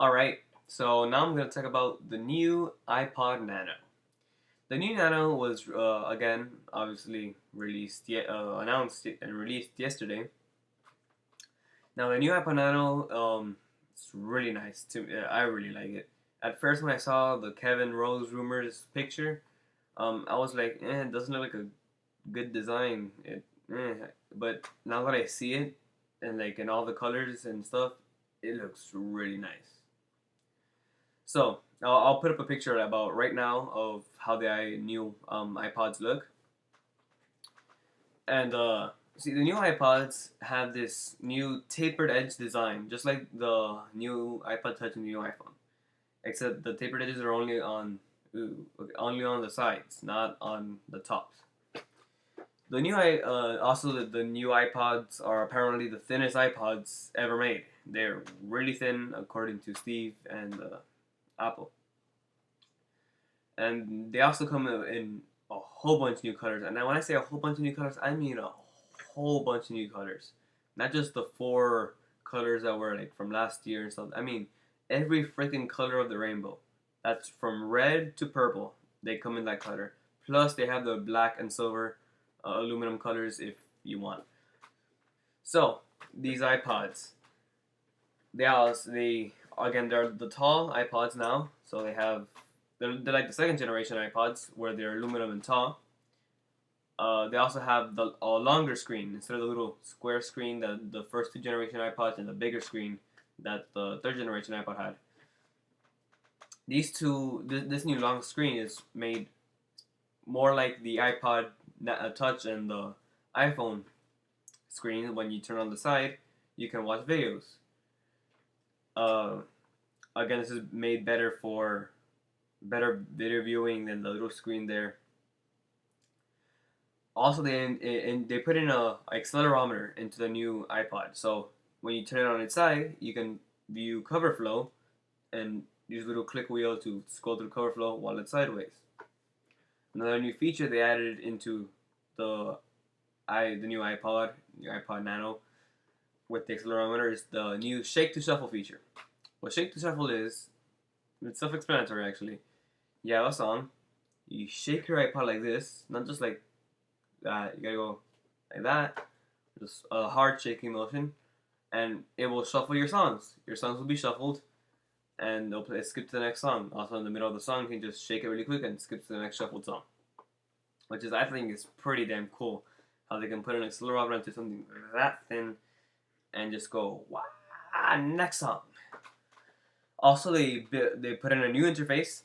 Alright, so now I'm going to talk about the new iPod Nano. The new Nano was, again, obviously announced and released yesterday. Now, the new iPod Nano, it's really nice. I really like it. At first, when I saw the Kevin Rose rumors picture, I was like, it doesn't look like a good design. But now that I see it, and like in all the colors and stuff, it looks really nice. So I'll put up a picture about right now of how the new iPods look. And see, the new iPods have this new tapered edge design, just like the new iPod Touch and the new iPhone. Except the tapered edges are only on the sides, not on the tops. The new also the new iPods are apparently the thinnest iPods ever made. They're really thin, according to Steve and Apple. And they also come in a whole bunch of new colors. And now when I say a whole bunch of new colors, I mean a whole bunch of new colors. Not just the four colors that were like from last year and stuff. I mean every freaking color of the rainbow. That's from red to purple. They come in that color. Plus they have the black and silver aluminum colors if you want. So these iPods, they again they're the tall iPods now. So they're like the second generation iPods where they're aluminum and tall. They also have a longer screen instead of the little square screen that the first two generation iPods and the bigger screen that the third generation iPod had. This new long screen is made more like the iPod Touch and the iPhone screen. When you turn on the side, you can watch videos. Uh, Again, this is made better for better video viewing than the little screen there. Also, they put in a accelerometer into the new iPod, so when you turn it on its side, you can view cover flow and use a little click wheel to scroll through cover flow while it's sideways. Another new feature they added into the the new iPod Nano with the accelerometer is the new shake to shuffle feature. What shake to shuffle is, it's self-explanatory actually. You have a song, you shake your iPod like this, not just like that. You gotta go like that, just a hard shaking motion, and it will shuffle your songs. Your songs will be shuffled, and skip to the next song. Also, in the middle of the song, you can just shake it really quick and skip to the next shuffled song, which is I think is pretty damn cool. How they can put an accelerometer into something that thin and just go wow, next song. Also, they put in a new interface.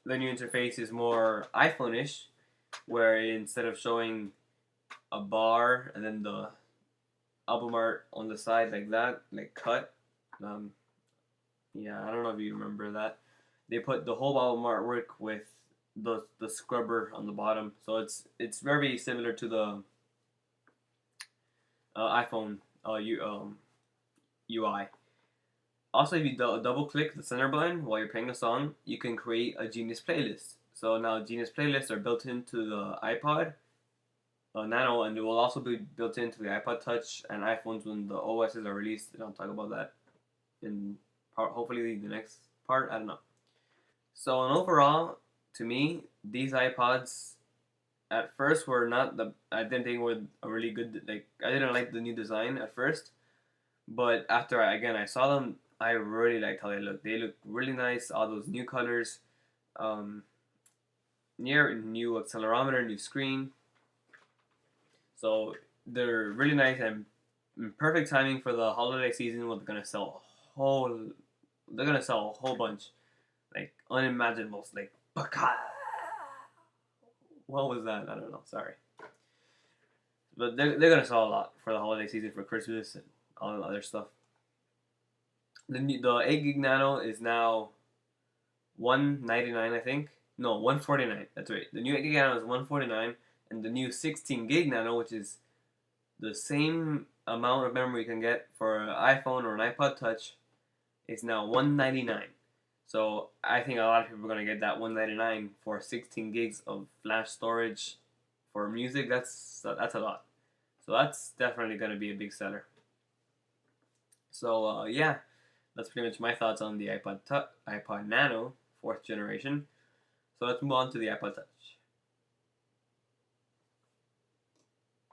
The new interface is more iPhone-ish, where instead of showing a bar and then the album art on the side like that, like cut. Um, yeah, I don't know if you remember that. They put the whole album artwork with the scrubber on the bottom, so it's very similar to the iPhone UI. Also, if you double click the center button while you're playing a song, you can create a Genius playlist. So now Genius playlists are built into the iPod Nano, and it will also be built into the iPod Touch and iPhones when the OSs are released. And I'll talk about that in hopefully the next part. I don't know. So, and overall, to me, these iPods at first were not the. I didn't think were a really good. Like I didn't like the new design at first, but after I saw them, I really liked how they look. They look really nice. All those new colors, um, new accelerometer, new screen. So they're really nice and perfect timing for the holiday season. When whole, they're gonna sell a whole bunch, like unimaginable, like what was that? I don't know. Sorry, but they're gonna sell a lot for the holiday season for Christmas and all the other stuff. The 8 gig Nano is now 199, I think. No, 149. That's right. The new 8 gig Nano is 149, and the new 16 gig Nano, which is the same amount of memory you can get for an iPhone or an iPod Touch, is now 199. So I think a lot of people are gonna get that 199 for 16 gigs of flash storage for music. That's a lot. So that's definitely gonna be a big seller. So yeah, that's pretty much my thoughts on the iPod Nano 4th generation. So let's move on to the iPod Touch.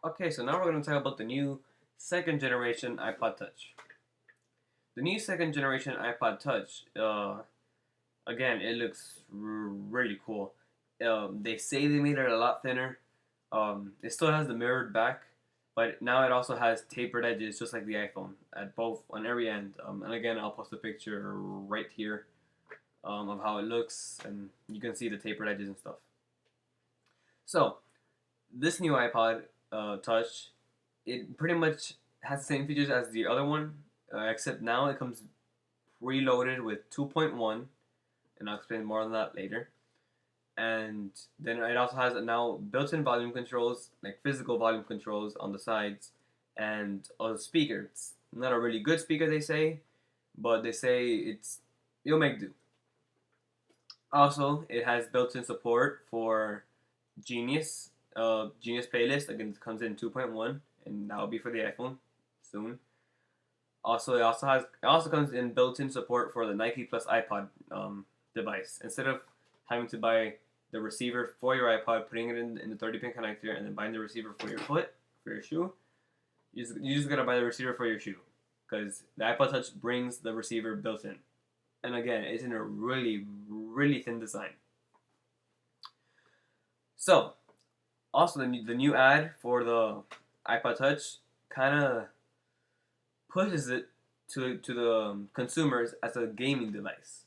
Okay, so now we're going to talk about the new 2nd generation iPod Touch. The new 2nd generation iPod Touch, again, it looks really cool. They say they made it a lot thinner. It still has the mirrored back, but now it also has tapered edges, just like the iPhone, at both on every end. And again, I'll post a picture right here of how it looks, and you can see the tapered edges and stuff. So this new iPod Touch, it pretty much has the same features as the other one, except now it comes preloaded with 2.1, and I'll explain more on that later. And then it also has now built-in volume controls, like physical volume controls on the sides, and a speaker. It's not a really good speaker, they say, but they say you'll make do. Also, it has built-in support for Genius, Genius Playlist. Again, it comes in 2.1, and that will be for the iPhone soon. Also, it also comes in built-in support for the Nike Plus iPod device. Instead of having to buy the receiver for your iPod, putting it in the 30-pin connector, and then buying the receiver for your foot, for your shoe, you just gotta buy the receiver for your shoe, because the iPod Touch brings the receiver built in. And again, it's in a really, really thin design. So, also the new ad for the iPod Touch kind of pushes it to the consumers as a gaming device.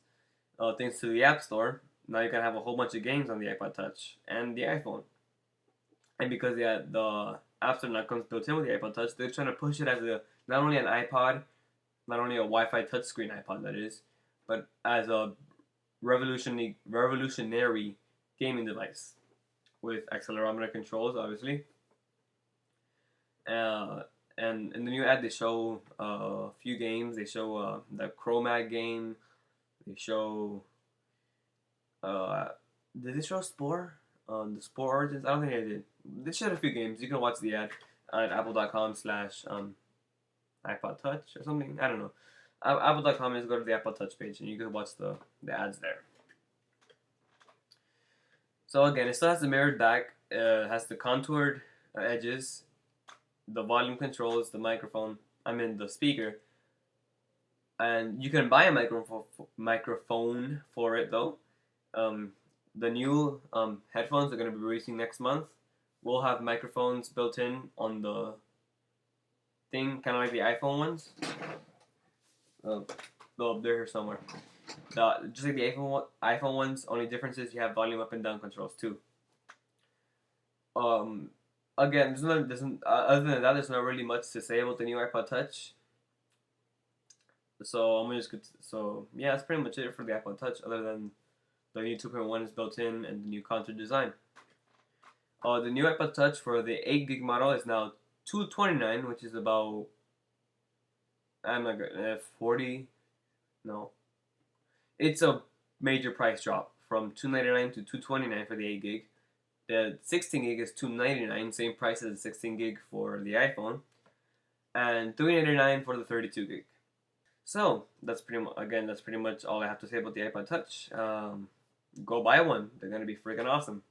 Thanks to the App Store, now you can have a whole bunch of games on the iPod Touch and the iPhone. And because the App Store now comes built in with the iPod Touch, they're trying to push it as not only an iPod, not only a Wi-Fi touchscreen iPod that is, but as a revolutionary gaming device with accelerometer controls, obviously. And in the new ad, they show a few games. They show the Chromag game. They show. Did they show Spore? The Spore Origins? I don't think they did. They showed a few games. You can watch the ad at apple.com/iPod Touch or something. I don't know. Apple.com is go to the Apple Touch page and you can watch the ads there. So again, it still has the mirrored back. Has the contoured edges, the volume controls, the microphone. The speaker. And you can buy a microphone for it though. The new headphones are going to be releasing next month. Will have microphones built in on the thing, kind of like the iPhone ones. They're here somewhere. Just like the iPhone ones, only difference is you have volume up and down controls too. Again, other than that, there's not really much to say about the new iPod Touch. So yeah, that's pretty much it for the iPod Touch. Other than the new 2.1 is built in and the new contour design. The new iPod Touch for the 8 gig model is now $229, which is about 40. No, it's a major price drop from $299 to $229 for the 8 gig. The 16 gig is $299, same price as the 16 gig for the iPhone, and $399 for the 32 gig. So that's pretty much all I have to say about the iPod Touch. Go buy one; they're gonna be freaking awesome.